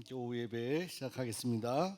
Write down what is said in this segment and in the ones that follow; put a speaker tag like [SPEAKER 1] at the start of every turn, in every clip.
[SPEAKER 1] 함께 오후 예배 시작하겠습니다.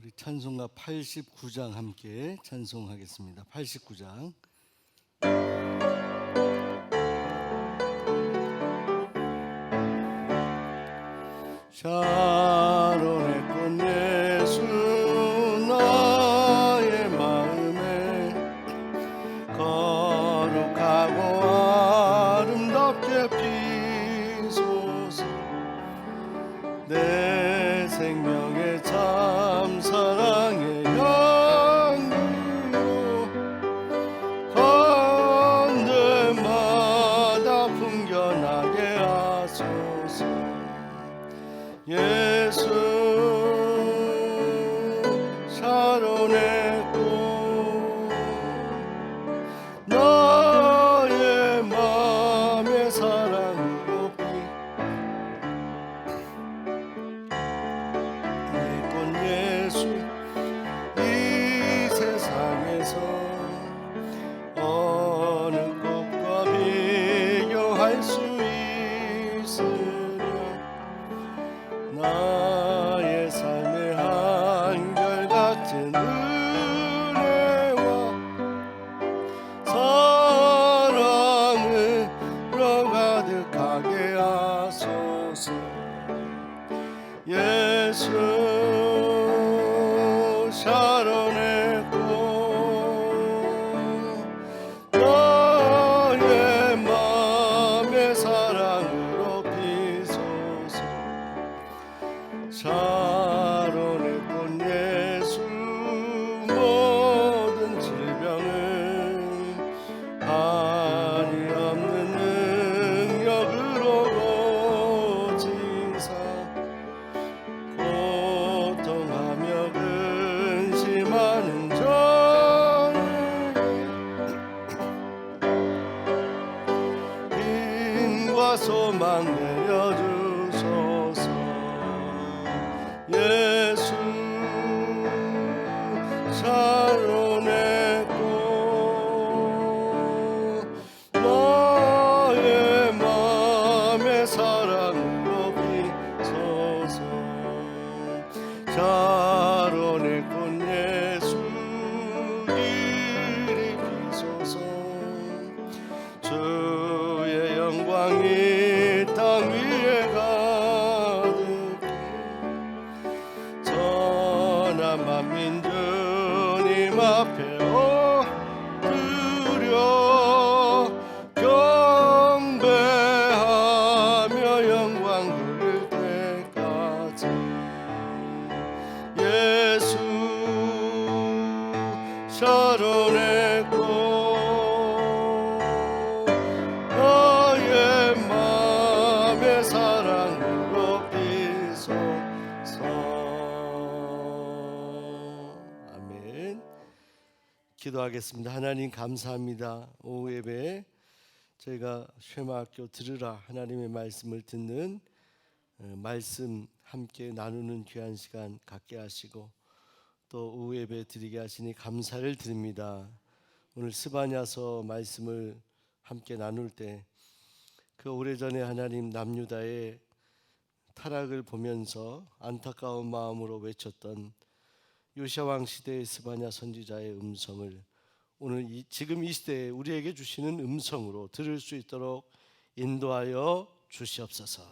[SPEAKER 1] 우리 찬송가 89장 함께 찬송하겠습니다. 89장. 샤론의 꽃 예수 나의 마음에 거룩하고 아름답게 피소서. 내 생명의 참 사랑의 향기로 건들마다 풍겨나게 하소서. 예수 샤론의 꽃 나의 맘의 사랑으로 내 꽃 예수 이 세상에서 어느 꽃과 비교할 수 있으랴. 나의 삶의 한결같은 은혜와 사랑으로 가득하게 하소서. 예수 샤론의 꽃 나의 맘의 사랑으로 피소서. 샤론의 꽃 예수 모든 질병을 한이 없는 능력으로 고치사 고통하며 근심하는 자에게 힘과 소망 내려주소서. 예수 샤론의 꽃 나의 맘의 사랑으로 비소서. 샤론의 꽃 예수 이리 비소서. 주의 영광이 땅 위에 가득해 전한 만민 주님 앞에 엎드려 경배하며 영광 부를 때까지. 예수 샤론의 꽃 나의 맘의 사랑으로 비소서. 아멘. 기도하겠습니다. 하나님 감사합니다. 오후 예배 저희가 쉐마학교 들으라 하나님의 말씀을 듣는 말씀 함께 나누는 귀한 시간 갖게 하시고 또 오후 예배 드리게 하시니 감사를 드립니다. 오늘 스바냐서 말씀을 함께 나눌 때 그 오래전에 하나님 남유다의 타락을 보면서 안타까운 마음으로 외쳤던 요시야 왕 시대의 스바냐 선지자의 음성을 오늘 지금 이 시대에 우리에게 주시는 음성으로 들을 수 있도록 인도하여 주시옵소서.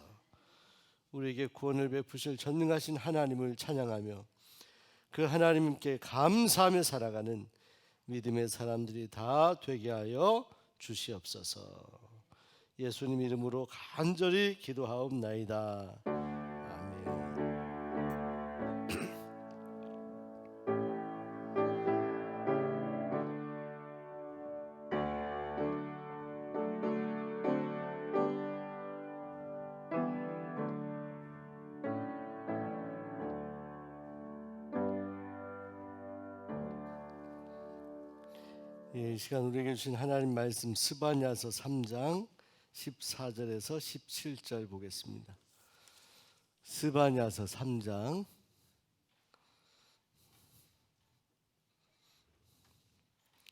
[SPEAKER 1] 우리에게 구원을 베푸실 전능하신 하나님을 찬양하며 그 하나님께 감사하며 살아가는 믿음의 사람들이 다 되게 하여 주시옵소서. 예수님 이름으로 간절히 기도하옵나이다. 아멘. 이 시간 우리에게 주신 하나님 말씀 스바냐서 3장 14절에서 17절 보겠습니다. 스바냐서 3장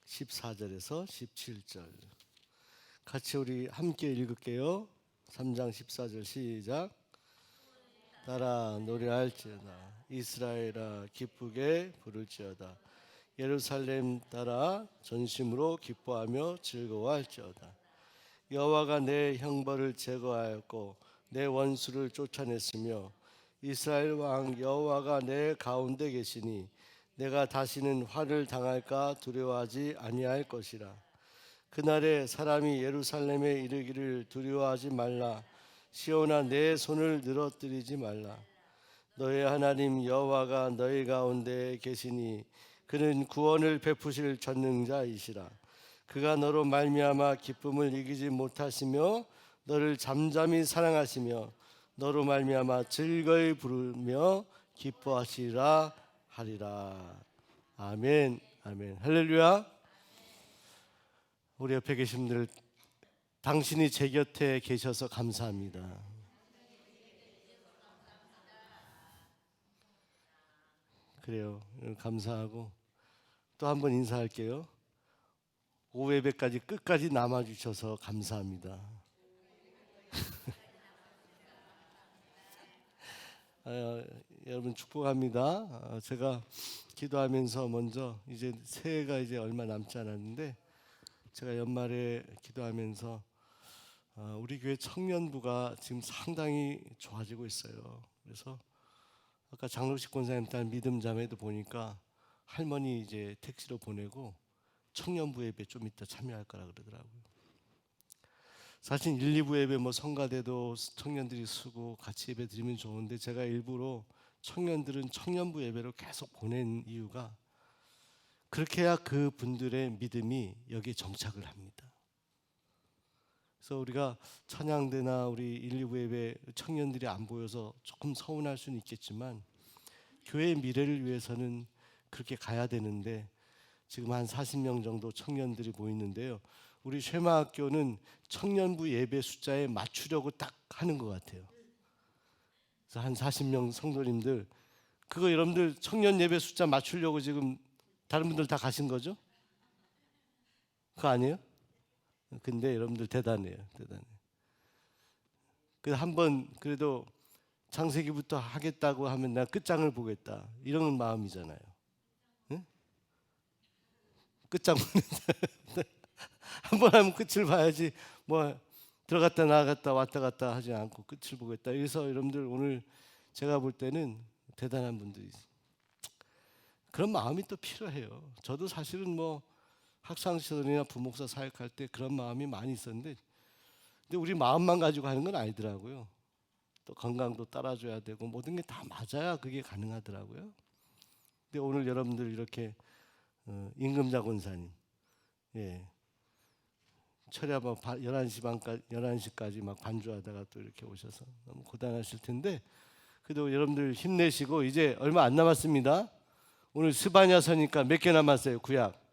[SPEAKER 1] 14절에서 17절 같이 우리 함께 읽을게요. 3장 14절 시작. 따라 노래할지어다 이스라엘아 기쁘게 부를지어다 예루살렘 따라 전심으로 기뻐하며 즐거워할지어다. 여호와가 내 형벌을 제거하였고 내 원수를 쫓아냈으며 이스라엘 왕 여호와가 내 가운데 계시니 내가 다시는 화를 당할까 두려워하지 아니할 것이라. 그날에 사람이 예루살렘에 이르기를 두려워하지 말라 시온아 내 손을 늘어뜨리지 말라. 너의 하나님 여호와가 너희 가운데 계시니 그는 구원을 베푸실 전능자이시라. 그가 너로 말미암아 기쁨을 이기지 못하시며 너를 잠잠히 사랑하시며 너로 말미암아 즐거이 부르며 기뻐하시리라 하리라. 아멘. 아멘. 할렐루야. 우리 옆에 계신 분들 당신이 제 곁에 계셔서 감사합니다. 그래요. 감사하고 또 한 번 인사할게요. 오후 예배까지 끝까지 남아주셔서 감사합니다. 여러분 축복합니다. 제가 기도하면서 먼저 이제 새해가 이제 얼마 남지 않았는데 제가 연말에 기도하면서 우리 교회 청년부가 지금 상당히 좋아지고 있어요. 그래서 아까 장로식 권사님 딸 믿음 자매도 보니까 할머니 이제 택시로 보내고 청년부 예배 좀 이따 참여할 거라 그러더라고요. 사실 1, 2부 예배 뭐 성가대도 청년들이 쓰고 같이 예배 드리면 좋은데 제가 일부러 청년들은 청년부 예배로 계속 보낸 이유가 그렇게 해야 그 분들의 믿음이 여기에 정착을 합니다. 그래서 우리가 찬양대나 우리 1, 2부 예배 청년들이 안 보여서 조금 서운할 수는 있겠지만 교회의 미래를 위해서는 그렇게 가야 되는데 지금 한 40명 정도 청년들이 보이는데요. 우리 쉐마학교는 청년부 예배 숫자에 맞추려고 딱 하는 것 같아요. 그래서 한 40명 성도님들 그거 여러분들 청년 예배 숫자 맞추려고 지금 다른 분들 다 가신 거죠? 그거 아니에요? 근데 여러분들 대단해요. 그래서 한번 그래도 창세기부터 하겠다고 하면 나 끝장을 보겠다 이런 마음이잖아요. 응? 끝장 보는다. 한번 하면 끝을 봐야지 뭐 들어갔다 나갔다 왔다 갔다 하지 않고 끝을 보겠다. 그래서 여러분들 오늘 제가 볼 때는 대단한 분들이 그런 마음이 또 필요해요. 저도 사실은 뭐 학창시절이나 부목사 사역할 때 그런 마음이 많이 있었는데 근데 우리 마음만 가지고 하는 건 아니더라고요. 또 건강도 따라줘야 되고 모든 게 다 맞아야 그게 가능하더라고요. 근데 오늘 여러분들 이렇게 임금자 권사님 철야 막 11시 반까지 11시까지 막 반주하다가 또 이렇게 오셔서 너무 고단하실 텐데 그래도 여러분들 힘내시고 이제 얼마 안 남았습니다. 오늘 스바냐서니까 몇 개 남았어요? 구약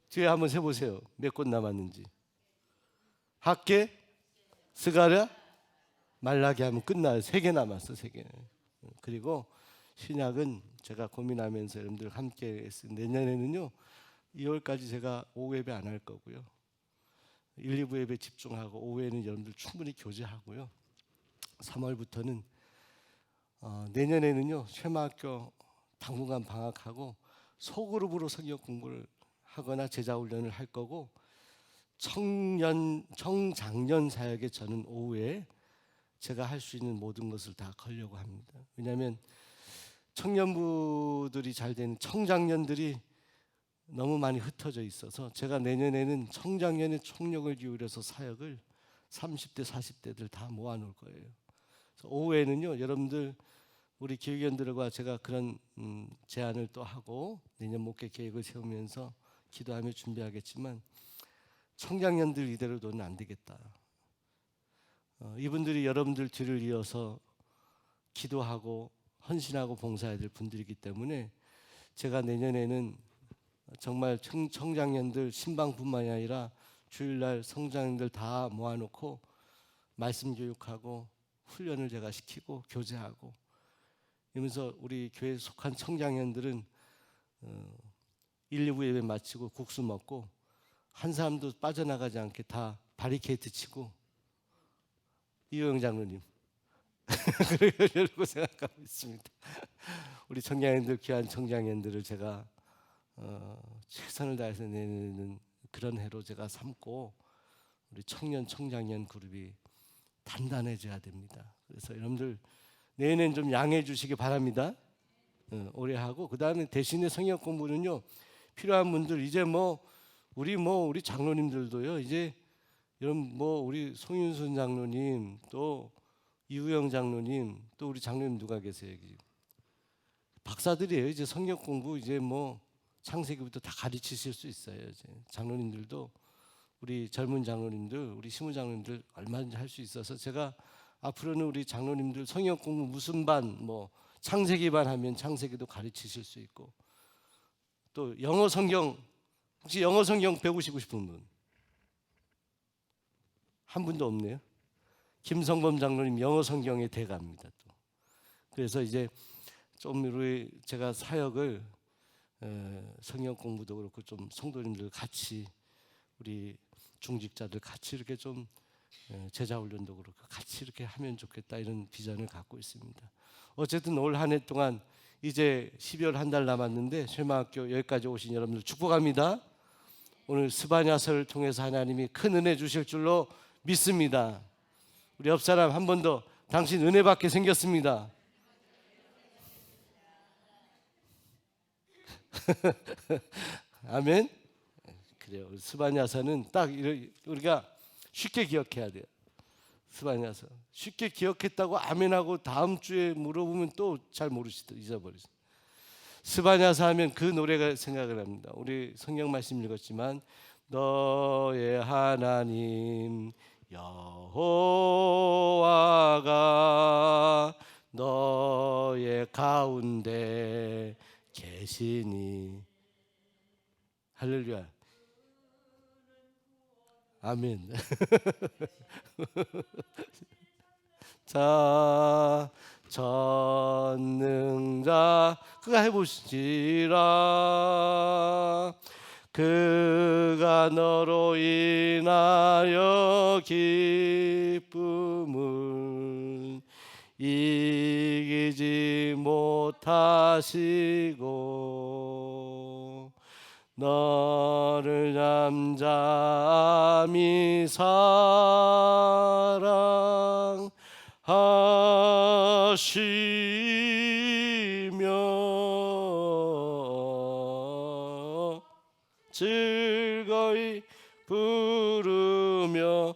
[SPEAKER 1] 뒤에 한번 세보세요. 몇 권 남았는지. 학개, 스가랴, 말라기 하면 끝나요. 3개 남았어. 3개. 그리고 신약은 제가 고민하면서 여러분들 함께 내년에는요 2월까지 제가 오후 예배 안 할 거고요. 1, 2부 예배 집중하고 오후에는 여러분들 충분히 교제하고요. 3월부터는 내년에는요 쉐마학교 당분간 방학하고 소그룹으로 성경 공부를 하거나 제자 훈련을 할 거고 청장년 사역에 저는 오후에 제가 할 수 있는 모든 것을 다 걸려고 합니다. 왜냐하면 청년부들이 잘 되는 청장년들이 너무 많이 흩어져 있어서 제가 내년에는 청장년에 총력을 기울여서 사역을 30대 40대들 다 모아놓을 거예요. 그래서 오후에는요 여러분들 우리 기획위원들과 제가 그런 제안을 또 하고 내년 목회 계획을 세우면서 기도하며 준비하겠지만 청장년들 이대로 둬는 안 되겠다. 이분들이 여러분들 뒤를 이어서 기도하고 헌신하고 봉사해야 될 분들이기 때문에 제가 내년에는 정말 청장년들 신방뿐만이 아니라 주일날 성장님들 다 모아놓고 말씀 교육하고 훈련을 제가 시키고 교제하고 이러면서 우리 교회에 속한 청장년들은 1, 2부 예배 마치고 국수 먹고 한 사람도 빠져나가지 않게 다 바리케이트 치고 이호영 장로님 그러려고 생각하고 있습니다. 우리 청장년들 귀한 청장년들을 제가 최선을 다해서 내는 그런 해로 제가 삼고 우리 청년 청장년 그룹이 단단해져야 됩니다. 그래서 여러분들 내년엔 좀 양해해 주시기 바랍니다. 오래 하고 그 다음에 대신에 성경 공부는요 필요한 분들 이제 우리 장로님들도요 이제 여러분 우리 송윤순 장로님 또 이우영 장로님 또 우리 장로님 누가 계세요 여기 박사들이에요. 이제 성경 공부 이제 창세기부터 다 가르치실 수 있어요. 이제 장로님들도 우리 젊은 장로님들 우리 시무 장로님들 얼마든지 할 수 있어서 제가 앞으로는 우리 장로님들 성경 공부 무슨 반 창세기 반 하면 창세기도 가르치실 수 있고 또 영어 성경 혹시 영어 성경 배우시고 싶은 분? 한 분도 없네요. 김성범 장로님 영어 성경의 대가입니다. 또 그래서 이제 좀 우리 제가 사역을 성경 공부도 그렇고 좀 성도님들 같이 우리 중직자들 같이 이렇게 좀 제자 훈련도 그렇고 같이 이렇게 하면 좋겠다 이런 비전을 갖고 있습니다. 어쨌든 올 한 해 동안 이제 12월 한 달 남았는데 쉐마학교 여기까지 오신 여러분들 축복합니다. 오늘 스바냐서를 통해서 하나님이 큰 은혜 주실 줄로 믿습니다. 우리 옆 사람 한 번 더 당신 은혜 받게 생겼습니다. 아멘. 그래요. 스바냐서는 딱 우리가 쉽게 기억해야 돼요. 스바냐서 쉽게 기억했다고 아멘하고 다음 주에 물어보면 또 잘 모르시더 잊어버리죠. 스바냐서 하면 그 노래가 생각을 합니다. 우리 성경 말씀 읽었지만 너의 하나님 여호와가 너의 가운데 계시니 할렐루야 아멘. 자 전능자 그가 해보시라 그가 너로 인하여 기쁨을 이기지 못하시고 너를 잠잠히 사랑하시며 즐거이 부르며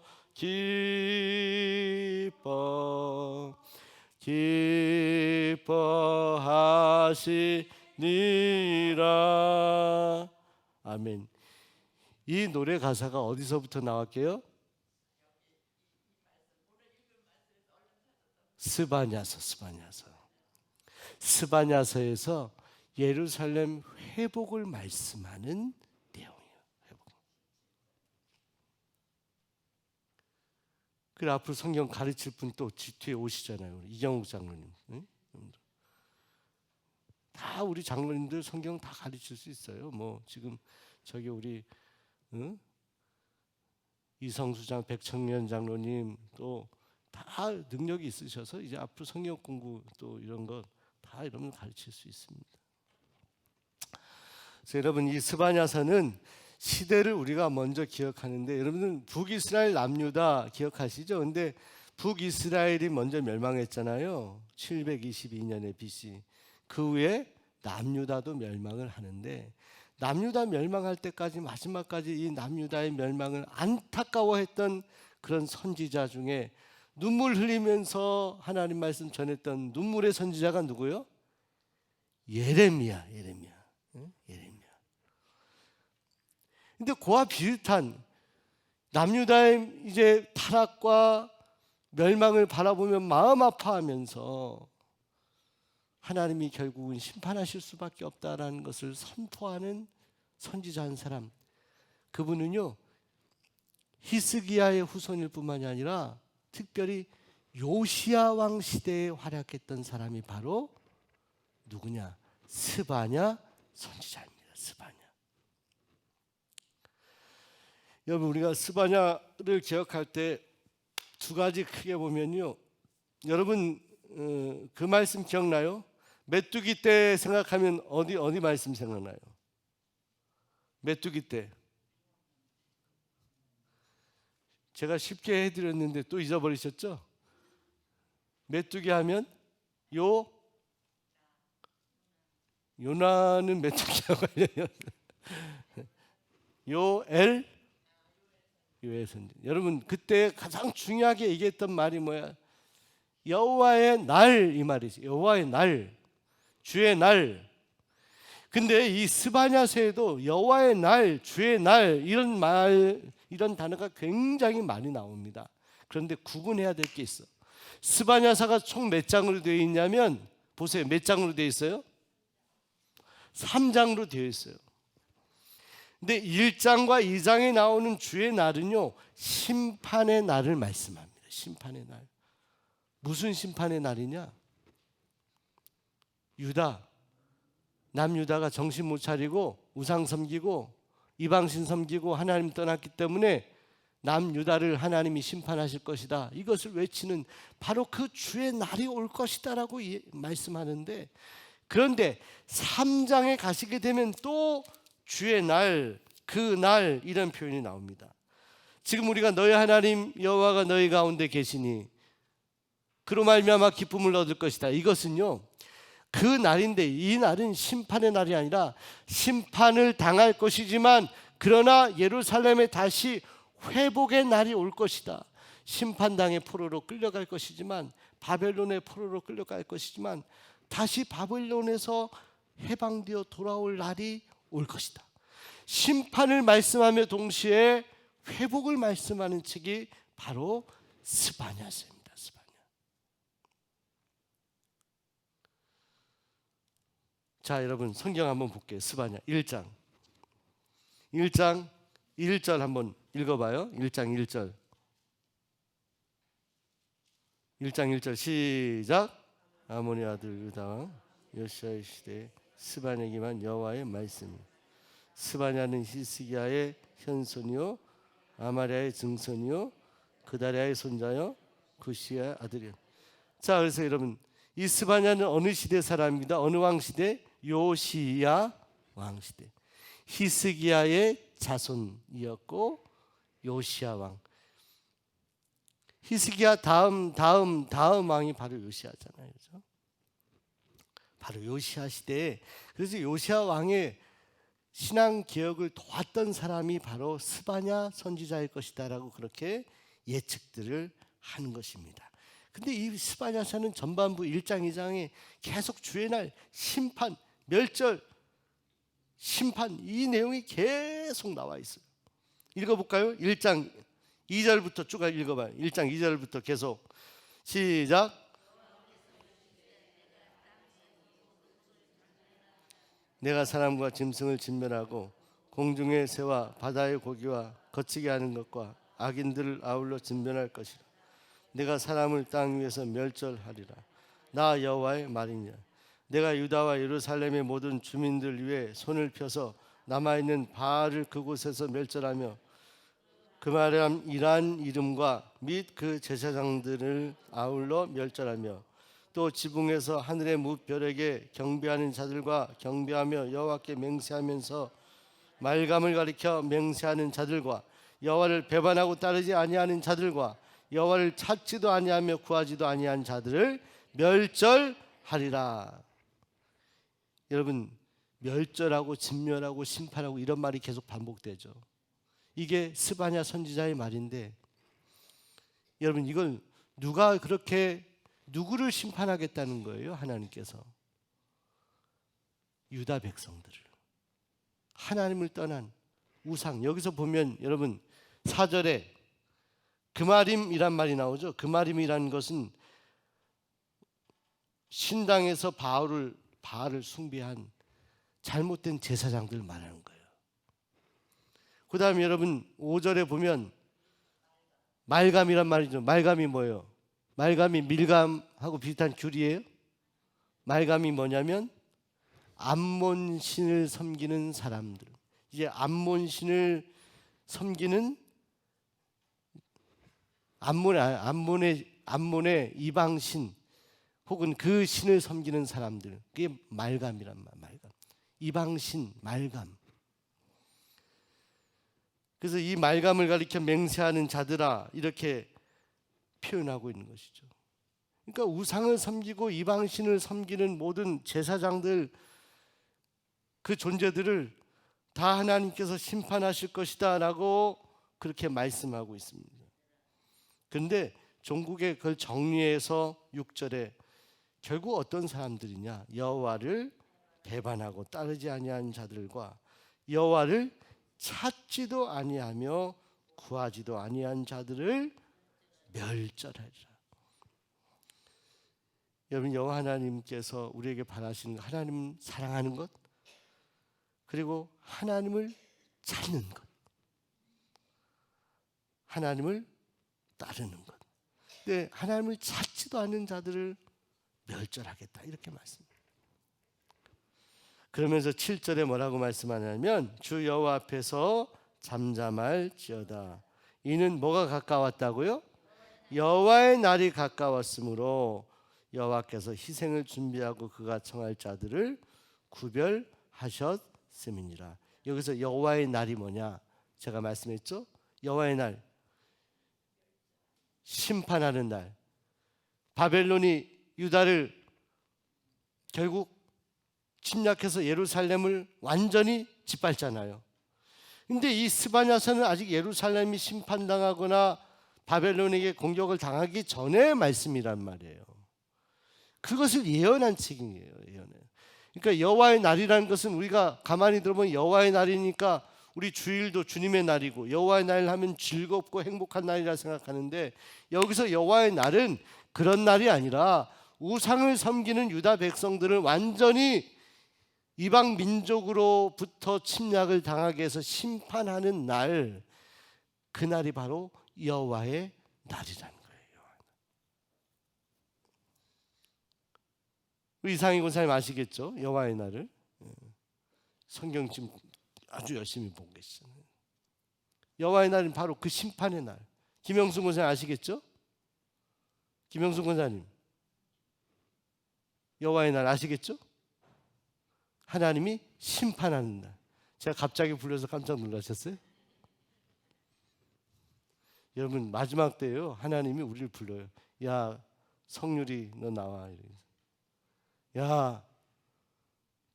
[SPEAKER 1] 기뻐하시니라. 아멘. 이 노래 가사가 어디서부터 나왔게요? 스바냐서에서 예루살렘 회복을 말씀하는 내용이에요. 회복. 그래 앞으로 성경 가르칠 분 또 뒤에 오시잖아요. 이경욱 장로님. 응? 다 우리 장로님들 성경 다 가르칠 수 있어요. 지금 저기 우리 이성수 장, 백청년 장로님 또 다 능력이 있으셔서 이제 앞으로 성경 공부 또 이런 거 다 여러분 가르칠 수 있습니다. 그래서 여러분 이 스바냐서는 시대를 우리가 먼저 기억하는데 여러분은 북이스라엘 남유다 기억하시죠? 근데 북이스라엘이 먼저 멸망했잖아요. 722년에 BC. 그 후에 남유다도 멸망을 하는데 남유다 멸망할 때까지 마지막까지 이 남유다의 멸망을 안타까워했던 그런 선지자 중에 눈물 흘리면서 하나님 말씀 전했던 눈물의 선지자가 누구요? 예레미야. 근데 그와 비슷한 남유다의 이제 타락과 멸망을 바라보며 마음 아파하면서 하나님이 결국은 심판하실 수밖에 없다라는 것을 선포하는 선지자 한 사람, 그분은요 히스기야의 후손일 뿐만이 아니라 특별히 요시야 왕 시대에 활약했던 사람이 바로 누구냐? 스바냐 선지자입니다. 스바냐. 여러분, 우리가 스바냐를 기억할 때 두 가지 크게 보면요, 여러분 그 말씀 기억나요? 메뚜기 때 생각하면 어디 말씀 생각나요? 메뚜기 때. 제가 쉽게 해드렸는데 또 잊어버리셨죠? 메뚜기 하면 요나는 메뚜기하고 관련이 요엘 요에선. 여러분, 그때 가장 중요하게 얘기했던 말이 뭐야? 여호와의 날, 이 말이지. 여호와의 날, 주의 날. 근데 이 스바냐서에도 여호와의 날, 주의 날, 이런 말, 이런 단어가 굉장히 많이 나옵니다. 그런데 구분해야 될 게 있어. 스바냐서가 총 몇 장으로 되어 있냐면, 보세요. 몇 장으로 되어 있어요? 3장으로 되어 있어요. 근데 1장과 2장에 나오는 주의 날은요, 심판의 날을 말씀합니다. 심판의 날. 무슨 심판의 날이냐? 남유다가 정신 못 차리고 우상 섬기고 이방신 섬기고 하나님 떠났기 때문에 남유다를 하나님이 심판하실 것이다, 이것을 외치는 바로 그 주의 날이 올 것이다라고 말씀하는데, 그런데 3장에 가시게 되면 또 주의 날, 그 날, 이런 표현이 나옵니다. 지금 우리가 너희 하나님 여호와가 너희 가운데 계시니 그로 말미암아 기쁨을 얻을 것이다. 이것은요, 그 날인데, 이 날은 심판의 날이 아니라 심판을 당할 것이지만, 그러나 예루살렘에 다시 회복의 날이 올 것이다. 심판당의 포로로 끌려갈 것이지만, 바벨론의 포로로 끌려갈 것이지만, 다시 바벨론에서 해방되어 돌아올 날이 올 것이다. 심판을 말씀하며 동시에 회복을 말씀하는 책이 바로 스바냐서입니다. 스바냐. 자, 여러분, 성경 한번 볼게요. 스바냐 1장 1절 한번 읽어봐요. 1장 1절 시작. 아모니 아들 유다 왕 요시야의 시대에 스바냐에게만 여호와의 말씀이. 스바냐는 히스기야의 현손이요 아마랴의 증손이요 그다랴의 손자요 구시야의 아들이요. 자, 그래서 여러분, 이 스바냐는 어느 시대 사람입니다. 어느 왕 시대? 요시야 왕 시대. 히스기야의 자손이었고 요시야 왕. 히스기야 다음 왕이 바로 요시야잖아요. 그렇죠? 바로 요시야 시대에, 그래서 요시야 왕의 신앙 개혁을 도왔던 사람이 바로 스바냐 선지자일 것이다라고 그렇게 예측들을 하는 것입니다. 근데 이 스바냐서는 전반부 1장 2장에 계속 주의 날, 심판, 멸절, 심판, 이 내용이 계속 나와 있어요. 읽어볼까요? 1장 2절부터 쭉 읽어봐요. 1장 2절부터 계속 시작. 내가 사람과 짐승을 진멸하고 공중의 새와 바다의 고기와 거치게 하는 것과 악인들을 아울러 진멸할 것이라. 내가 사람을 땅 위에서 멸절하리라. 나 여호와의 말이냐. 내가 유다와 예루살렘의 모든 주민들 위에 손을 펴서 남아있는 바알을 그곳에서 멸절하며 그마람이란 이름과 및 그 제사장들을 아울러 멸절하며 또 지붕에서 하늘의 무별에게 경배하는 자들과 경배하며 여호와께 맹세하면서 말감을 가리켜 맹세하는 자들과 여호와를 배반하고 따르지 아니하는 자들과 여호와를 찾지도 아니하며 구하지도 아니한 자들을 멸절하리라. 여러분, 멸절하고 진멸하고 심판하고 이런 말이 계속 반복되죠. 이게 스바냐 선지자의 말인데, 여러분, 이걸 누가 그렇게 누구를 심판하겠다는 거예요? 하나님께서 유다 백성들을, 하나님을 떠난 우상. 여기서 보면 여러분 4절에 그마림이란 말이 나오죠. 그마림이라는 것은 신당에서 바알을 숭배한 잘못된 제사장들 말하는 거예요. 그 다음에 여러분 5절에 보면 말감이란 말이죠. 말감이 뭐예요? 말감이 밀감하고 비슷한 귤이에요. 말감이 뭐냐면 암몬 신을 섬기는 사람들. 이제 암몬 신을 섬기는 암몬의 이방 신 혹은 그 신을 섬기는 사람들. 그게 말감이란 말. 말감. 이방 신 말감. 그래서 이 말감을 가리켜 맹세하는 자들아 이렇게 표현하고 있는 것이죠. 그러니까 우상을 섬기고 이방신을 섬기는 모든 제사장들 그 존재들을 다 하나님께서 심판하실 것이다 라고 그렇게 말씀하고 있습니다. 그런데 종국에 그걸 정리해서 6절에 결국 어떤 사람들이냐, 여호와를 배반하고 따르지 아니한 자들과 여호와를 찾지도 아니하며 구하지도 아니한 자들을 멸절하리라. 여러분, 여호와 하나님께서 우리에게 바라시는 것, 하나님 사랑하는 것, 그리고 하나님을 찾는 것, 하나님을 따르는 것. 근데 하나님을 찾지도 않는 자들을 멸절하겠다 이렇게 말씀합니다. 그러면서 7절에 뭐라고 말씀하냐면 주 여호와 앞에서 잠잠할지어다. 이는 뭐가 가까웠다고요? 여호와의 날이 가까웠으므로 여호와께서 희생을 준비하고 그가 청할 자들을 구별하셨음이니라. 여기서 여호와의 날이 뭐냐? 제가 말씀했죠? 여호와의 날, 심판하는 날. 바벨론이 유다를 결국 침략해서 예루살렘을 완전히 짓밟잖아요. 근데 이 스바냐서는 아직 예루살렘이 심판당하거나 바벨론에게 공격을 당하기 전의 말씀이란 말이에요. 그것을 예언한 책이에요. 예언해. 그러니까 여호와의 날이라는 것은 우리가 가만히 들어보면 여호와의 날이니까 우리 주일도 주님의 날이고 여호와의 날 하면 즐겁고 행복한 날이라 생각하는데 여기서 여호와의 날은 그런 날이 아니라 우상을 섬기는 유다 백성들을 완전히 이방 민족으로부터 침략을 당하게 해서 심판하는 날, 그 날이 바로 여호와의 날이라는 거예요. 우리 이상희 권사님 아시겠죠? 여호와의 날을. 성경 지금 아주 열심히 보고 계시잖아요. 여호와의 날은 바로 그 심판의 날. 김영순 권사님 아시겠죠? 김영순 권사님, 여호와의 날 아시겠죠? 하나님이 심판하는 날. 제가 갑자기 불러서 깜짝 놀라셨어요? 여러분, 마지막 때예요. 하나님이 우리를 불러요. 야, 성률이 너 나와. 야,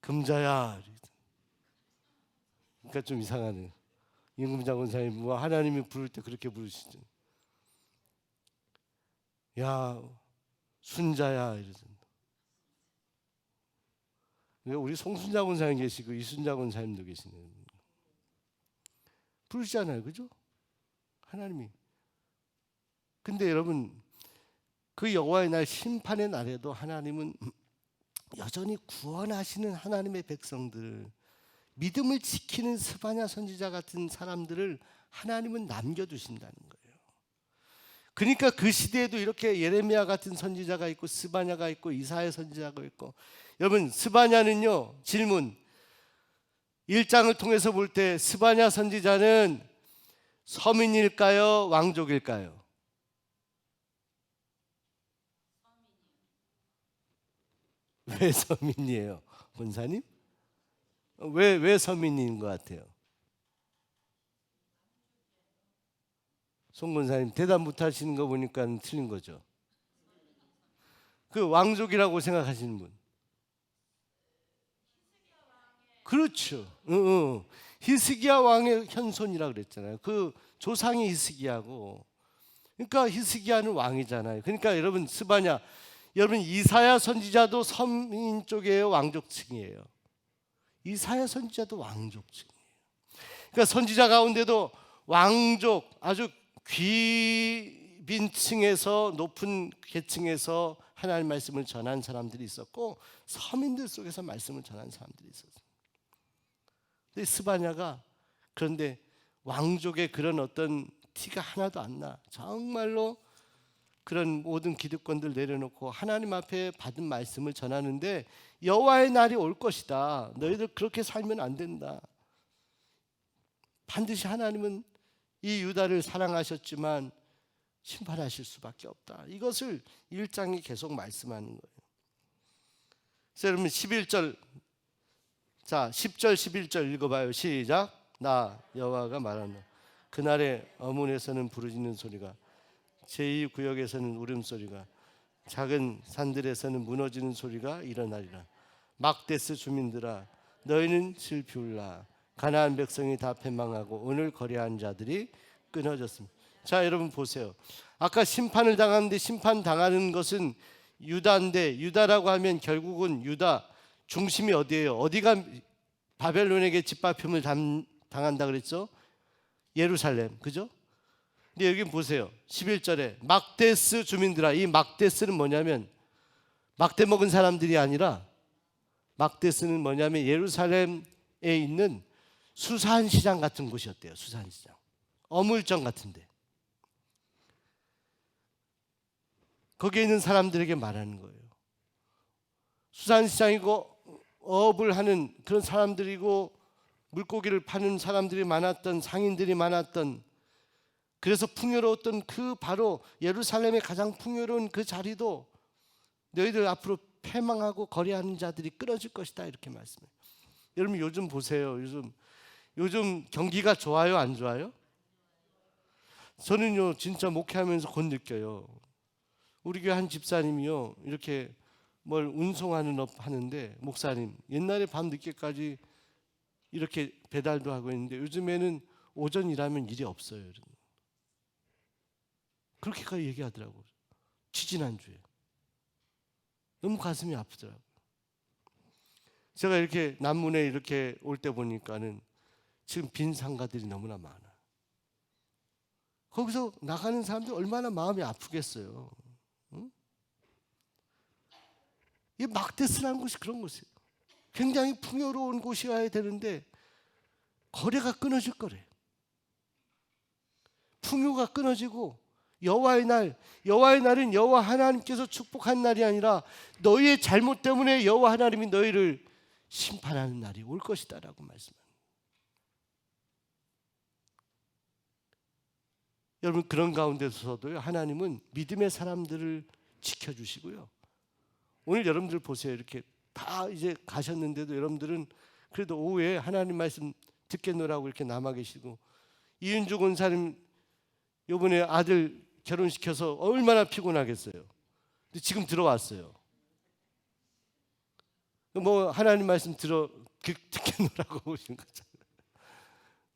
[SPEAKER 1] 금자야. 그러니까 좀 이상하네. 임금장 권사님 뭐 하나님이 부를 때 그렇게 부르시죠. 야, 순자야. 이러죠. 우리 송순자 권사님 계시고 이순자 권사님도 계시네요. 부르시잖아요, 그죠? 하나님이. 근데 여러분, 그 여호와의 날 심판의 날에도 하나님은 여전히 구원하시는 하나님의 백성들, 믿음을 지키는 스바냐 선지자 같은 사람들을 하나님은 남겨두신다는 거예요. 그러니까 그 시대에도 이렇게 예레미야 같은 선지자가 있고 스바냐가 있고 이사야 선지자가 있고. 여러분, 스바냐는요, 질문 1장을 통해서 볼 때 스바냐 선지자는 서민일까요? 왕족일까요? 왜 서민이에요? 권사님? 왜 서민인 것 같아요? 송 권사님 대답 못하시는 거 보니까 틀린 거죠. 그 왕족이라고 생각하시는 분? 그렇죠. 히스기야 왕의 현손이라 그랬잖아요. 그 조상이 히스기야고, 그러니까 히스기야는 왕이잖아요. 그러니까 여러분, 스바냐, 여러분 이사야 선지자도 서민 쪽이에요, 왕족층이에요? 이사야 선지자도 왕족층이에요. 그러니까 선지자 가운데도 왕족, 아주 귀빈층에서 높은 계층에서 하나님 말씀을 전한 사람들이 있었고 서민들 속에서 말씀을 전한 사람들이 있었어요. 근데 스바냐가 그런데 왕족의 그런 어떤 티가 하나도 안 나. 정말로 그런 모든 기득권들 내려놓고 하나님 앞에 받은 말씀을 전하는데 여호와의 날이 올 것이다. 너희들 그렇게 살면 안 된다. 반드시 하나님은 이 유다를 사랑하셨지만 심판하실 수밖에 없다. 이것을 1장이 계속 말씀하는 거예요. 그래서 여러분 11절, 자 10절 11절 읽어봐요. 시작. 나 여호와가 말한다. 그날에 어문에서는 부르짖는 소리가, 제2구역에서는 울음소리가, 작은 산들에서는 무너지는 소리가 일어나리라. 막데스 주민들아, 너희는 슬피 울라. 가나안 백성이 다 패망하고 오늘 거래한 자들이 끊어졌습니다. 자, 여러분 보세요. 아까 심판을 당하는데 심판당하는 것은 유다인데, 유다라고 하면 결국은 유다 중심이 어디예요? 어디가 바벨론에게 짓밟힘을 당한다 그랬죠? 예루살렘, 그죠? 근데 여기 보세요. 11절에 막데스 주민들아. 이 막데스는 뭐냐면 막대 먹은 사람들이 아니라, 막데스는 뭐냐면 예루살렘에 있는 수산시장 같은 곳이었대요. 수산시장, 어물점 같은데 거기에 있는 사람들에게 말하는 거예요. 수산시장이고 어업을 하는 그런 사람들이고 물고기를 파는 사람들이 많았던, 상인들이 많았던, 그래서 풍요로웠던 그 바로 예루살렘의 가장 풍요로운 그 자리도 너희들 앞으로 패망하고 거래하는 자들이 끊어질 것이다, 이렇게 말씀해요. 여러분 요즘 보세요. 요즘 경기가 좋아요, 안 좋아요? 저는요 진짜 목회하면서 곧 느껴요. 우리 교회 한 집사님이요 이렇게 뭘 운송하는 업 하는데, 목사님 옛날에 밤 늦게까지 이렇게 배달도 하고 있는데 요즘에는 오전 일하면 일이 없어요. 그렇게까지 얘기하더라고요. 지지난주에 너무 가슴이 아프더라고요. 제가 이렇게 남문에 이렇게 올 때 보니까는 지금 빈 상가들이 너무나 많아. 거기서 나가는 사람들 얼마나 마음이 아프겠어요. 응? 이 막데스라는 곳이 그런 곳이에요. 굉장히 풍요로운 곳이어야 되는데 거래가 끊어질 거래. 풍요가 끊어지고 여호와의 날은 여호와 하나님께서 축복한 날이 아니라 너희의 잘못 때문에 여호와 하나님이 너희를 심판하는 날이 올 것이다라고 말씀합니다. 여러분 그런 가운데서도 하나님은 믿음의 사람들을 지켜주시고요. 오늘 여러분들 보세요. 이렇게 다 이제 가셨는데도 여러분들은 그래도 오후에 하나님 말씀 듣겠노라고 이렇게 남아 계시고, 이윤주 권사님 이번에 아들 결혼시켜서 얼마나 피곤하겠어요. 근데 지금 들어왔어요. 뭐 하나님 말씀 듣겠노라고 오신 거잖아요.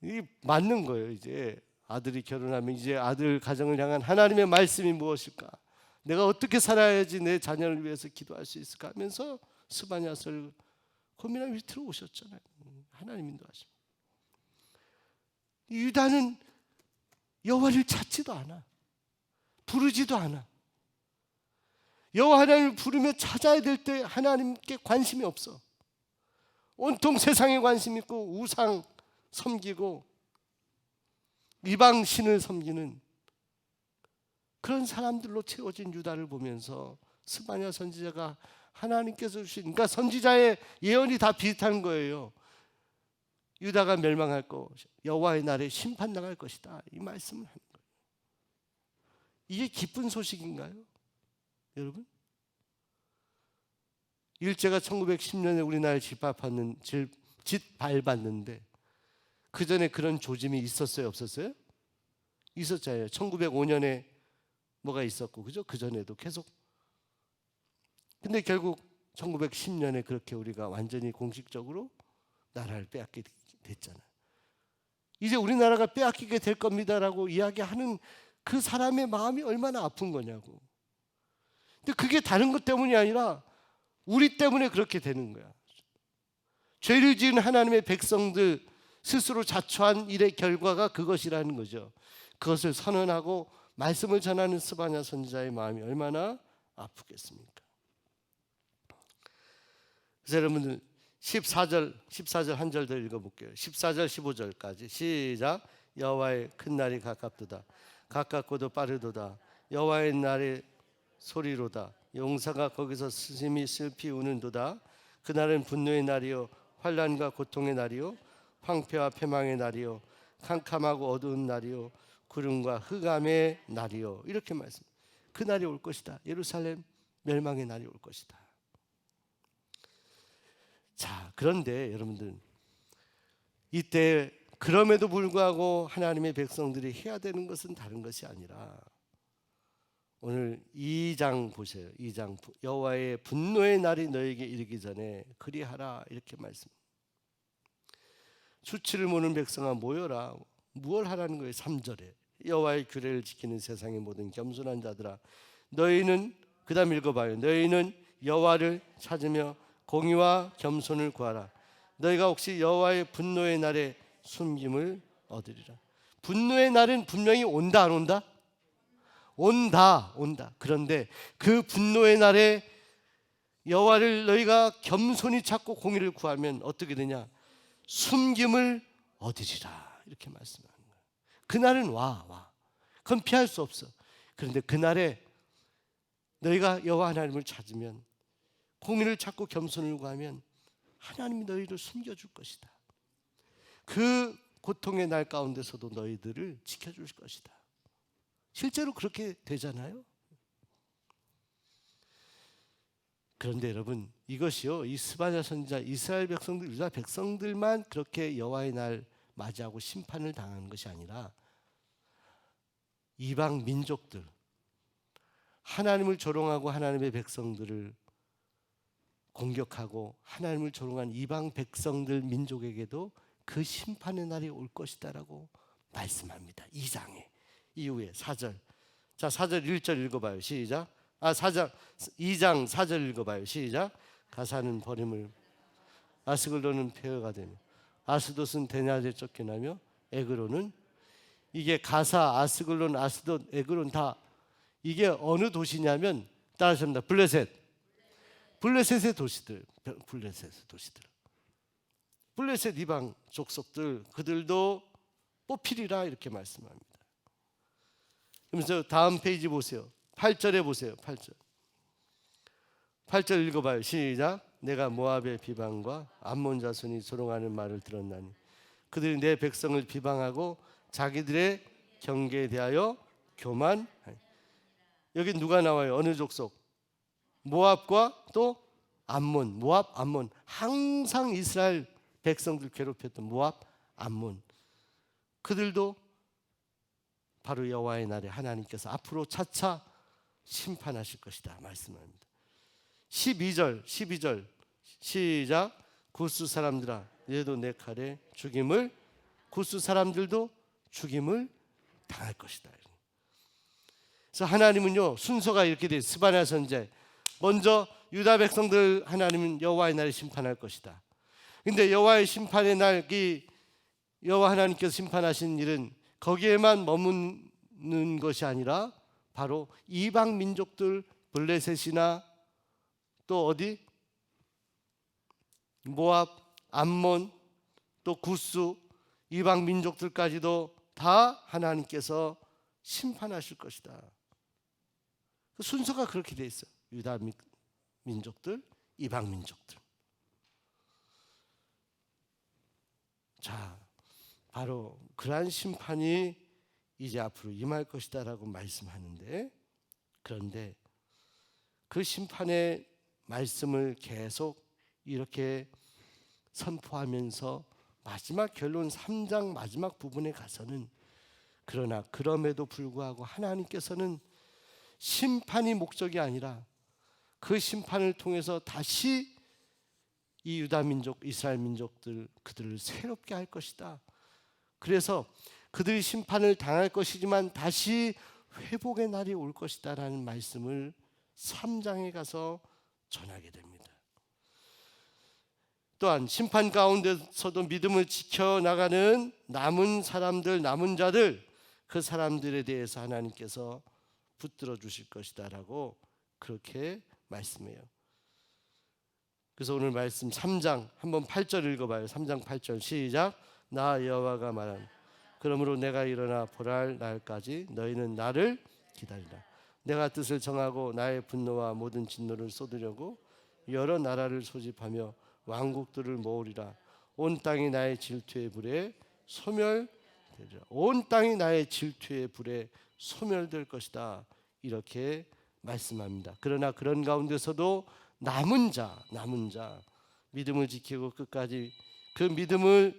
[SPEAKER 1] 이게 맞는 거예요. 이제 아들이 결혼하면 이제 아들 가정을 향한 하나님의 말씀이 무엇일까? 내가 어떻게 살아야지 내 자녀를 위해서 기도할 수 있을까 하면서 스바냐서를 고민하며 밑으로 오셨잖아요. 하나님 인도하십니다. 유다는 여호와를 찾지도 않아. 부르지도 않아. 여호와 하나님을 부르며 찾아야 될 때 하나님께 관심이 없어. 온통 세상에 관심 있고 우상 섬기고 이방 신을 섬기는 그런 사람들로 채워진 유다를 보면서 스바냐 선지자가 하나님께서 주신, 그러니까 선지자의 예언이 다 비슷한 거예요. 유다가 멸망할 것, 여호와의 날에 심판 나갈 것이다, 이 말씀을 하는 거예요. 이게 기쁜 소식인가요, 여러분? 일제가 1910년에 우리나라에 짓밟았는데 그 전에 그런 조짐이 있었어요, 없었어요? 있었잖아요. 1905년에 뭐가 있었고, 그죠? 그 전에도 계속. 근데 결국 1910년에 그렇게 우리가 완전히 공식적으로 나라를 빼앗게 됐잖아요. 이제 우리나라가 빼앗기게 될 겁니다라고 이야기하는 그 사람의 마음이 얼마나 아픈 거냐고. 근데 그게 다른 것 때문이 아니라 우리 때문에 그렇게 되는 거야. 죄를 지은 하나님의 백성들 스스로 자초한 일의 결과가 그것이라는 거죠. 그것을 선언하고 말씀을 전하는 스바냐 선지자의 마음이 얼마나 아프겠습니까? 그래서 여러분들 14절 한 절 더 읽어볼게요. 14절 15절까지 시작. 여호와의 큰 날이 가깝도다. 가깝고도 빠르도다. 여호와의 날의 소리로다. 용사가 거기서 스심이 슬피 우는도다. 그날은 분노의 날이요 환난과 고통의 날이요 황폐와 패망의 날이요 캄캄하고 어두운 날이요 구름과 흑암의 날이요. 이렇게 말씀. 그 날이 올 것이다. 예루살렘 멸망의 날이 올 것이다. 자, 그런데 여러분들, 이때 그럼에도 불구하고 하나님의 백성들이 해야 되는 것은 다른 것이 아니라, 오늘 2장 보세요. 2장 여호와의 분노의 날이 너에게 이르기 전에 그리하라, 이렇게 말씀. 수치를 모는 백성아 모여라. 무엇 하라는 거예요? 3절에 여호와의 규례를 지키는 세상의 모든 겸손한 자들아, 너희는, 그 다음 읽어봐요. 너희는 여호와를 찾으며 공의와 겸손을 구하라. 너희가 혹시 여호와의 분노의 날에 숨김을 얻으리라. 분노의 날은 분명히 온다, 안 온다? 온다. 그런데 그 분노의 날에 여호와를 너희가 겸손히 찾고 공의를 구하면 어떻게 되냐? 숨김을 얻으리라, 이렇게 말씀하는 거예요. 그날은 와. 그건 피할 수 없어. 그런데 그날에 너희가 여호와 하나님을 찾으면, 공의를 찾고 겸손을 구하면 하나님이 너희를 숨겨줄 것이다. 그 고통의 날 가운데서도 너희들을 지켜줄 것이다. 실제로 그렇게 되잖아요. 그런데 여러분, 이것이요, 이 스바냐 선지자, 이스라엘 백성들, 유다 백성들만 그렇게 여호와의 날 맞이하고 심판을 당하는 것이 아니라 이방 민족들, 하나님을 조롱하고 하나님의 백성들을 공격하고 하나님을 조롱한 이방 백성들, 민족에게도 그 심판의 날이 올 것이다라고 말씀합니다. 2장에 이후에 4절. 자, 4절 1절 읽어봐요. 시작. 2장 4절 읽어봐요. 시작. 가사는 버림을, 아스글론은 폐허가 되며 아스돗은 대낮에 쫓겨나며 에그론은, 이게 가사, 아스글론, 아스돗, 에그론 다 이게 어느 도시냐면, 따라합니다. 블레셋의 도시들. 블레셋 이방 족속들, 그들도 뽑히리라, 이렇게 말씀합니다. 그러면서 다음 페이지 보세요. 8절에 보세요. 8절 읽어봐요. 시작. 내가 모압의 비방과 암몬 자손이 조롱하는 말을 들었나니 그들이 내 백성을 비방하고 자기들의 경계에 대하여 교만. 여기 누가 나와요? 어느 족속? 모압과 또 암몬. 모압, 암몬. 항상 이스라엘 백성들 괴롭혔던 모압, 암몬. 그들도 바로 여호와의 날에 하나님께서 앞으로 차차 심판하실 것이다 말씀합니다. 12절 시작. 구스 사람들아, 얘도 내 칼에 죽임을, 구스 사람들도 죽임을 당할 것이다. 그래서 하나님은요, 순서가 이렇게 돼. 스바냐 선지자, 먼저 유다 백성들 하나님은 여호와의 날에 심판할 것이다. 근데 여호와의 심판의 날이, 여호와 하나님께서 심판하신 일은 거기에만 머무는 것이 아니라 바로 이방 민족들, 블레셋이나 또 어디? 모압, 암몬, 또 구스, 이방 민족들까지도 다 하나님께서 심판하실 것이다. 순서가 그렇게 돼 있어요. 유다 민족들, 이방 민족들. 자, 바로 그러한 심판이 이제 앞으로 임할 것이다라고 말씀하는데, 그런데 그 심판의 말씀을 계속 이렇게 선포하면서 마지막 결론 3장 마지막 부분에 가서는, 그러나 그럼에도 불구하고 하나님께서는 심판이 목적이 아니라 그 심판을 통해서 다시 이 유다 민족, 이스라엘 민족들, 그들을 새롭게 할 것이다. 그래서 그들이 심판을 당할 것이지만 다시 회복의 날이 올 것이다 라는 말씀을 3장에 가서 전하게 됩니다. 또한 심판 가운데서도 믿음을 지켜나가는 남은 사람들, 남은 자들, 그 사람들에 대해서 하나님께서 붙들어 주실 것이다 라고 그렇게 말씀해요. 그래서 오늘 말씀 3장 한번 8절 읽어봐요. 3장 8절 시작. 나 여호와가 말한 그러므로 내가 일어나 보랄 날까지 너희는 나를 기다리라. 내가 뜻을 정하고 나의 분노와 모든 진노를 쏟으려고 여러 나라를 소집하며 왕국들을 모으리라. 온 땅이 나의 질투의 불에 소멸되리라. 온 땅이 나의 질투의 불에 소멸될 것이다. 이렇게 말씀합니다. 그러나 그런 가운데서도 남은 자 믿음을 지키고 끝까지 그 믿음을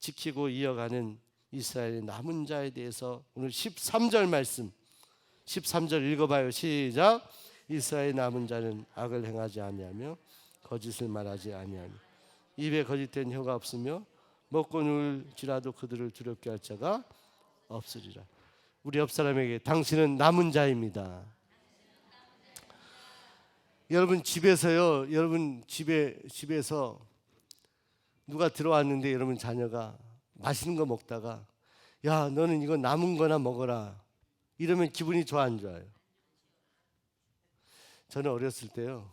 [SPEAKER 1] 지키고 이어가는 이스라엘의 남은 자에 대해서 오늘 13절 말씀 13절 읽어봐요. 시작. 이스라엘의 남은 자는 악을 행하지 아니하며 거짓을 말하지 아니하며 입에 거짓된 혀가 없으며 먹고 누울지라도 그들을 두렵게 할 자가 없으리라. 우리 옆 사람에게 당신은 남은 자입니다. 여러분 집에서요. 여러분 집에서 누가 들어왔는데 여러분 자녀가 맛있는 거 먹다가 야 너는 이거 남은 거나 먹어라 이러면 기분이 좋아 안 좋아요? 저는 어렸을 때요.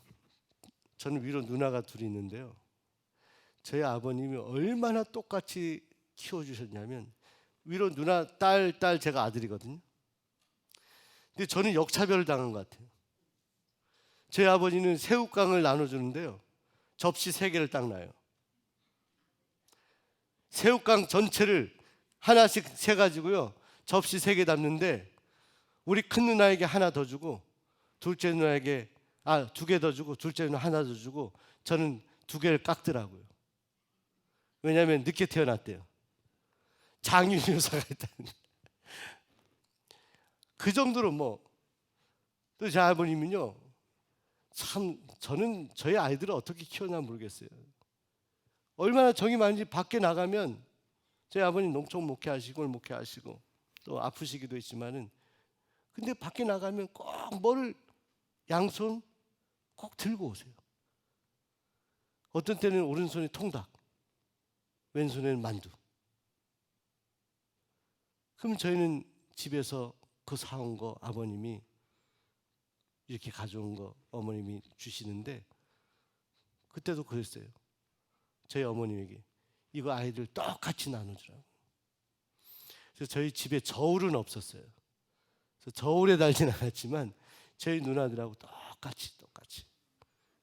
[SPEAKER 1] 저는 위로 누나가 둘이 있는데요. 저희 아버님이 얼마나 똑같이 키워주셨냐면 위로 누나 딸 제가 아들이거든요. 근데 저는 역차별을 당한 것 같아요. 저희 아버지는 새우깡을 나눠주는데요. 접시 3개를 딱 놔요. 새우깡 전체를 하나씩 세가지고요. 접시 3개 담는데 우리 큰 누나에게 하나 더 주고 둘째 누나에게 2개 더 주고 둘째 누나 하나 더 주고 저는 2개를 깎더라고요. 왜냐하면 늦게 태어났대요. 장유유사가 있다는 그 정도로 또 제 아버님은요. 참 저는 저희 아이들을 어떻게 키웠나 모르겠어요. 얼마나 정이 많은지 밖에 나가면 저희 아버님 농촌 목회하시고 목회하시고 또 아프시기도 했지만은 근데 밖에 나가면 꼭 뭐를 양손 꼭 들고 오세요. 어떤 때는 오른손에 통닭, 왼손에는 만두. 그럼 저희는 집에서 그 사온 거 아버님이 이렇게 가져온 거 어머님이 주시는데 그때도 그랬어요. 저희 어머님에게 이거 아이들 똑같이 나눠주라고. 그래서 저희 집에 저울은 없었어요. 그래서 저울에 달진 않았지만 저희 누나들하고 똑같이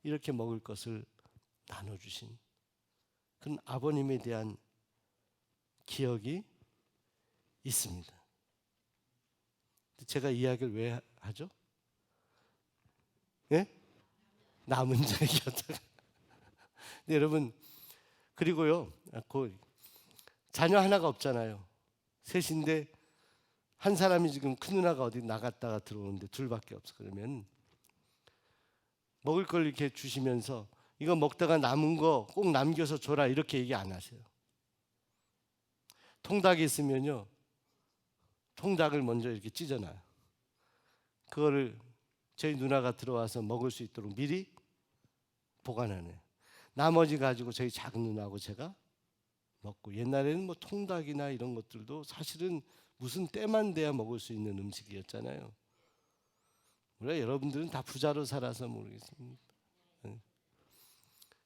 [SPEAKER 1] 이렇게 먹을 것을 나눠주신 그런 아버님에 대한 기억이 있습니다. 제가 이야기를 왜 하죠? 예? 남은 자이었다가. 여러분 그리고요, 자녀 하나가 없잖아요. 셋인데 한 사람이 지금 큰 누나가 어디 나갔다가 들어오는데 둘밖에 없어. 그러면 먹을 걸 이렇게 주시면서 이거 먹다가 남은 거 꼭 남겨서 줘라 이렇게 얘기 안 하세요. 통닭이 있으면요, 통닭을 먼저 이렇게 찢어놔요. 그거를 저희 누나가 들어와서 먹을 수 있도록 미리 보관하네요. 나머지 가지고 저희 작은 누나하고 제가 먹고, 옛날에는 통닭이나 이런 것들도 사실은 무슨 때만 돼야 먹을 수 있는 음식이었잖아요. 물론 여러분들은 다 부자로 살아서 모르겠습니다.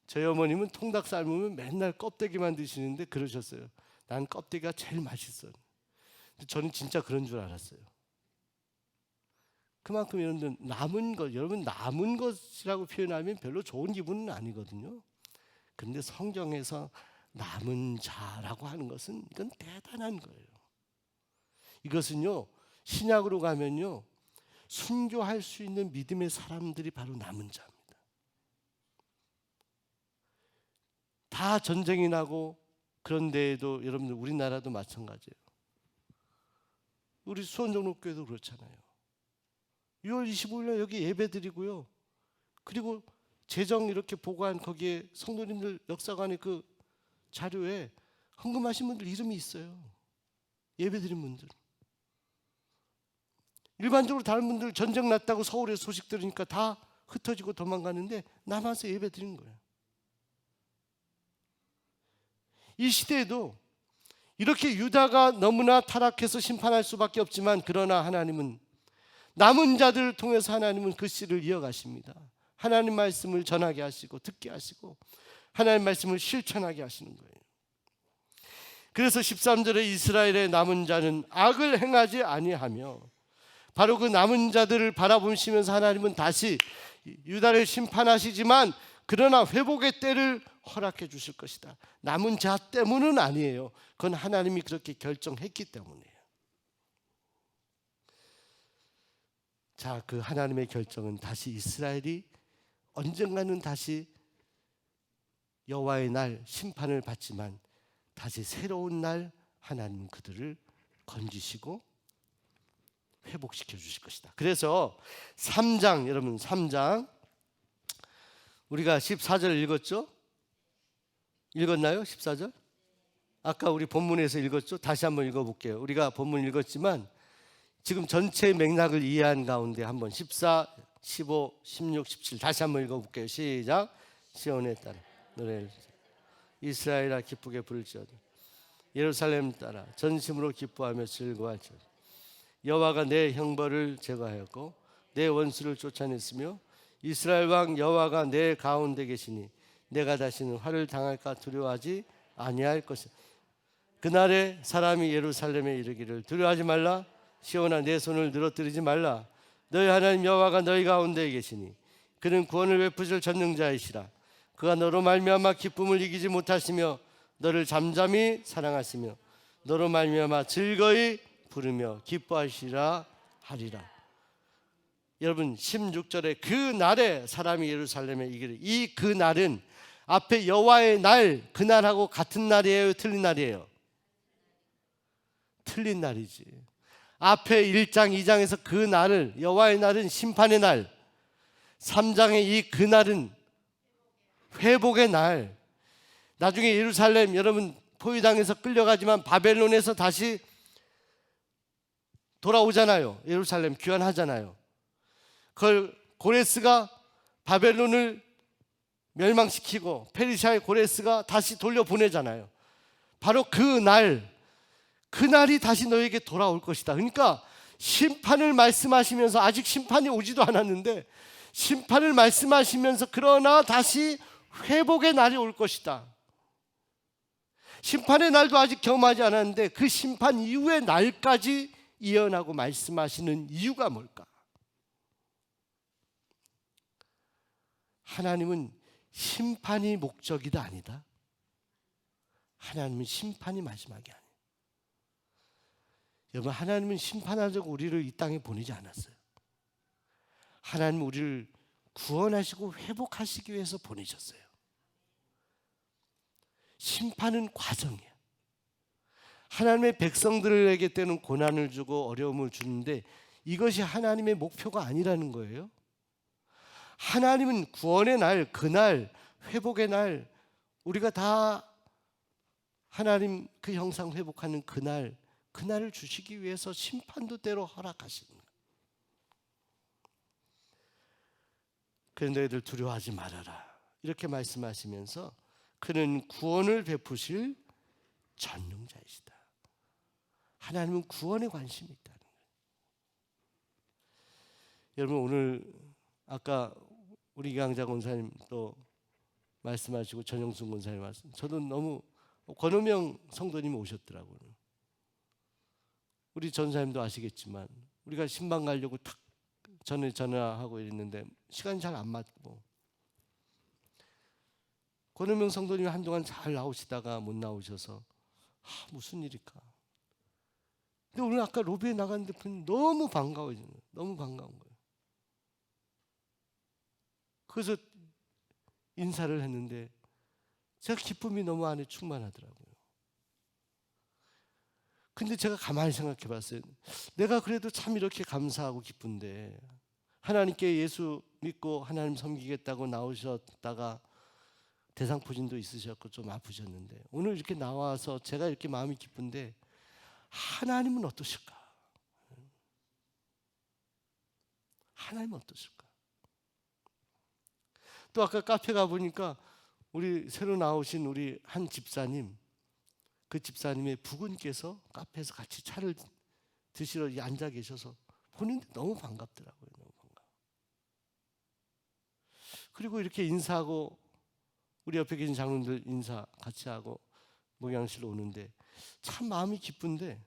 [SPEAKER 1] 저희 어머님은 통닭 삶으면 맨날 껍데기만 드시는데 그러셨어요. 난 껍데기가 제일 맛있어. 근데 저는 진짜 그런 줄 알았어요. 그만큼 여러분들 여러분 남은 것이라고 표현하면 별로 좋은 기분은 아니거든요. 그런데 성경에서 남은 자라고 하는 것은 이건 대단한 거예요. 이것은요, 신약으로 가면요, 순교할 수 있는 믿음의 사람들이 바로 남은 자입니다. 다 전쟁이 나고 그런데에도 여러분들 우리나라도 마찬가지예요. 우리 수원정록교회도 그렇잖아요. 6월 25일에 여기 예배드리고요. 그리고 재정 이렇게 보관 거기에 성도님들 역사관의 그 자료에 헌금하신 분들 이름이 있어요. 예배드린 분들. 일반적으로 다른 분들 전쟁 났다고 서울에 소식 들으니까 다 흩어지고 도망가는데 남아서 예배드린 거예요. 이 시대에도 이렇게 유다가 너무나 타락해서 심판할 수밖에 없지만, 그러나 하나님은 남은 자들을 통해서 하나님은 그 씨를 이어가십니다. 하나님 말씀을 전하게 하시고 듣게 하시고 하나님 말씀을 실천하게 하시는 거예요. 그래서 13절에 이스라엘의 남은 자는 악을 행하지 아니하며, 바로 그 남은 자들을 바라보시면서 하나님은 다시 유다를 심판하시지만 그러나 회복의 때를 허락해 주실 것이다. 남은 자 때문은 아니에요. 그건 하나님이 그렇게 결정했기 때문이에요. 자, 그 하나님의 결정은 다시 이스라엘이 언젠가는 다시 여호와의 날 심판을 받지만 다시 새로운 날 하나님은 그들을 건지시고 회복시켜 주실 것이다. 그래서 3장, 여러분 3장 우리가 14절 읽었죠? 읽었나요? 14절? 아까 우리 본문에서 읽었죠? 다시 한번 읽어볼게요. 우리가 본문 읽었지만 지금 전체 맥락을 이해한 가운데 한번 14, 15, 16, 17 다시 한번 읽어볼게요. 시작. 시온에 따라 노래를 이스라엘아 기쁘게 부를지어다. 예루살렘 따라 전심으로 기뻐하며 즐거워할지어다. 여호와가 내 형벌을 제거하였고 내 원수를 쫓아냈으며 이스라엘 왕 여호와가 내 가운데 계시니 내가 다시는 화를 당할까 두려워하지 아니할 것이다. 그날에 사람이 예루살렘에 이르기를 두려워하지 말라. 시온아 내 손을 늘어뜨리지 말라. 너희 하나님 여호와가 너희 가운데 계시니 그는 구원을 베푸실 전능자이시라. 그가 너로 말미암아 기쁨을 이기지 못하시며 너를 잠잠히 사랑하시며 너로 말미암아 즐거이 부르며 기뻐하시라 하리라. 여러분 16절에 그 날에 사람이 예루살렘에 이기를, 이 그 날은 앞에 여호와의 날, 그날하고 같은 날이에요? 틀린 날이에요? 틀린 날이지. 앞에 1장 2장에서 그 날을, 여호와의 날은 심판의 날, 3장의 이 그 날은 회복의 날. 나중에 예루살렘 여러분 포위당해서 끌려가지만 바벨론에서 다시 돌아오잖아요. 예루살렘 귀환하잖아요. 그걸 고레스가 바벨론을 멸망시키고 페르시아의 고레스가 다시 돌려보내잖아요. 바로 그날이 다시 너에게 돌아올 것이다. 그러니까 심판을 말씀하시면서, 아직 심판이 오지도 않았는데 심판을 말씀하시면서 그러나 다시 회복의 날이 올 것이다. 심판의 날도 아직 경험하지 않았는데 그 심판 이후의 날까지 예언하고 말씀하시는 이유가 뭘까? 하나님은 심판이 목적이다 아니다. 하나님은 심판이 마지막이 아니에요. 여러분, 하나님은 심판하자고 우리를 이 땅에 보내지 않았어요. 하나님은 우리를 구원하시고 회복하시기 위해서 보내셨어요. 심판은 과정이에요. 하나님의 백성들에게 때는 고난을 주고 어려움을 주는데 이것이 하나님의 목표가 아니라는 거예요. 하나님은 구원의 날, 그날, 회복의 날, 우리가 다 하나님 그 형상 회복하는 그날을 주시기 위해서 심판도 때로 허락하시는 거예요. 그래서 너희들 두려워하지 말아라 이렇게 말씀하시면서 그는 구원을 베푸실 전능자이시다. 하나님은 구원에 관심이 있다는 거예요. 여러분, 오늘 아까 우리 강자 권사님 또 말씀하시고 전영순 권사님 말씀, 저도 너무 권호명 성도님 오셨더라고요. 우리 전사님도 아시겠지만 우리가 신방 가려고 탁 전화하고 있는데 시간이 잘 안 맞고, 권호명 성도님이 한동안 잘 나오시다가 못 나오셔서 무슨 일일까. 근데 오늘 아까 로비에 나갔는데 너무 반가워요. 너무 반가운 거예요. 그래서 인사를 했는데 제가 기쁨이 너무 안에 충만하더라고요. 근데 제가 가만히 생각해 봤어요. 내가 그래도 참 이렇게 감사하고 기쁜데 하나님께 예수 믿고 하나님 섬기겠다고 나오셨다가 대상포진도 있으셨고 좀 아프셨는데 오늘 이렇게 나와서 제가 이렇게 마음이 기쁜데 하나님은 어떠실까? 하나님은 어떠실까? 또 아까 카페 가보니까 우리 새로 나오신 우리 한 집사님, 그 집사님의 부군께서 카페에서 같이 차를 드시러 앉아 계셔서 보는데 너무 반갑더라고요. 너무 반가워. 그리고 이렇게 인사하고 우리 옆에 계신 장로들 인사 같이 하고 목양실로 오는데 참 마음이 기쁜데,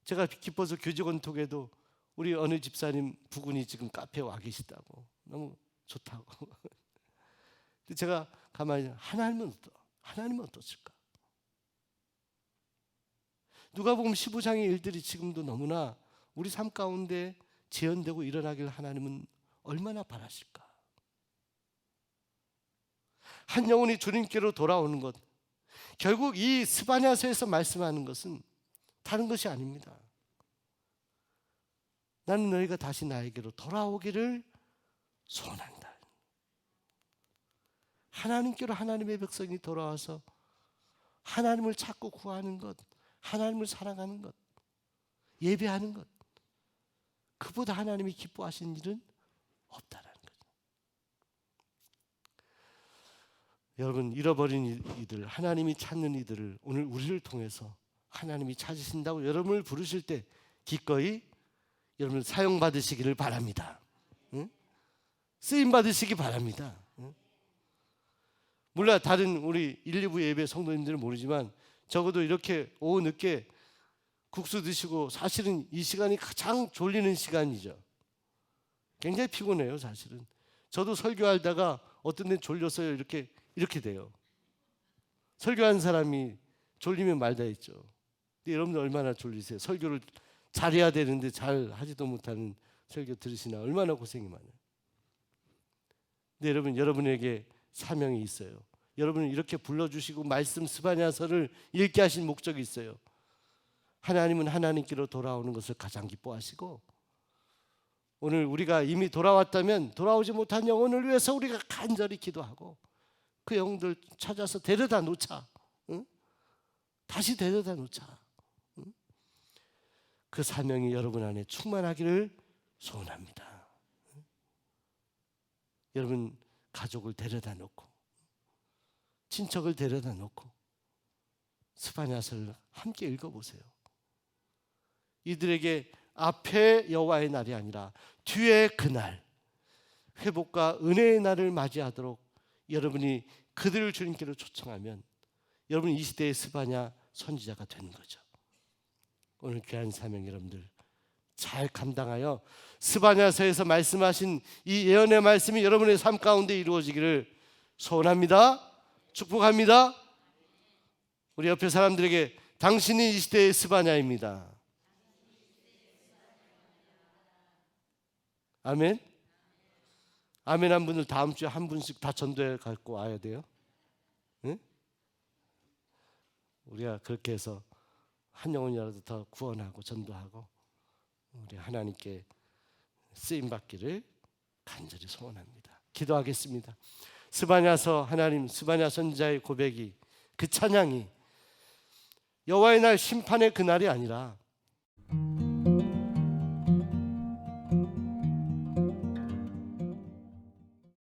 [SPEAKER 1] 제가 기뻐서 교직원톡에도 우리 어느 집사님 부군이 지금 카페에 와 계시다고, 너무 좋다고. 근데 제가 가만히 하나님은 어떠실까? 누가복음 15장의 일들이 지금도 너무나 우리 삶 가운데 재현되고 일어나길 하나님은 얼마나 바라실까? 한 영혼이 주님께로 돌아오는 것, 결국 이 스바냐서에서 말씀하는 것은 다른 것이 아닙니다. 나는 너희가 다시 나에게로 돌아오기를 소원한다. 하나님께로 하나님의 백성이 돌아와서 하나님을 찾고 구하는 것, 하나님을 사랑하는 것, 예배하는 것, 그보다 하나님이 기뻐하시는 일은 없다라는 거죠. 여러분, 잃어버린 이들, 하나님이 찾는 이들을 오늘 우리를 통해서 하나님이 찾으신다고 여러분을 부르실 때 기꺼이 여러분 사용받으시기를 바랍니다. 응? 쓰임받으시기 바랍니다. 응? 몰라 다른 우리 1, 2부 예배 성도님들은 모르지만 적어도 이렇게 오후 늦게 국수 드시고, 사실은 이 시간이 가장 졸리는 시간이죠. 굉장히 피곤해요 사실은. 저도 설교하다가 어떤 데는 졸려서요 이렇게 돼요. 설교한 사람이 졸리면 말다 했죠. 근데 여러분들 얼마나 졸리세요? 설교를 잘해야 되는데 잘 하지도 못하는 설교 들으시나 얼마나 고생이 많아요. 근데 여러분에게 사명이 있어요. 여러분을 이렇게 불러주시고 말씀 스바냐서를 읽게 하신 목적이 있어요. 하나님은 하나님께로 돌아오는 것을 가장 기뻐하시고, 오늘 우리가 이미 돌아왔다면 돌아오지 못한 영혼을 위해서 우리가 간절히 기도하고 그 영혼들 찾아서 데려다 놓자. 응? 다시 데려다 놓자. 응? 그 사명이 여러분 안에 충만하기를 소원합니다. 응? 여러분 가족을 데려다 놓고 친척을 데려다 놓고 스바냐서를 함께 읽어보세요. 이들에게 앞에 여호와의 날이 아니라 뒤에 그날, 회복과 은혜의 날을 맞이하도록 여러분이 그들을 주님께로 초청하면 여러분 이 시대의 스바냐 선지자가 되는 거죠. 오늘 귀한 사명 여러분들 잘 감당하여 스바냐서에서 말씀하신 이 예언의 말씀이 여러분의 삶 가운데 이루어지기를 소원합니다. 축복합니다. 우리 옆에 사람들에게 당신이 이 시대의 스바냐입니다. 아멘. 아멘 한 분들 다음 주에 한 분씩 다 전도회 갖고 와야 돼요. 응? 우리가 그렇게 해서 한 영혼이라도 더 구원하고 전도하고 우리 하나님께 쓰임 받기를 간절히 소원합니다. 기도하겠습니다. 스바냐서 하나님, 스바냐 선지자의 고백이, 그 찬양이 여호와의 날 심판의 그날이 아니라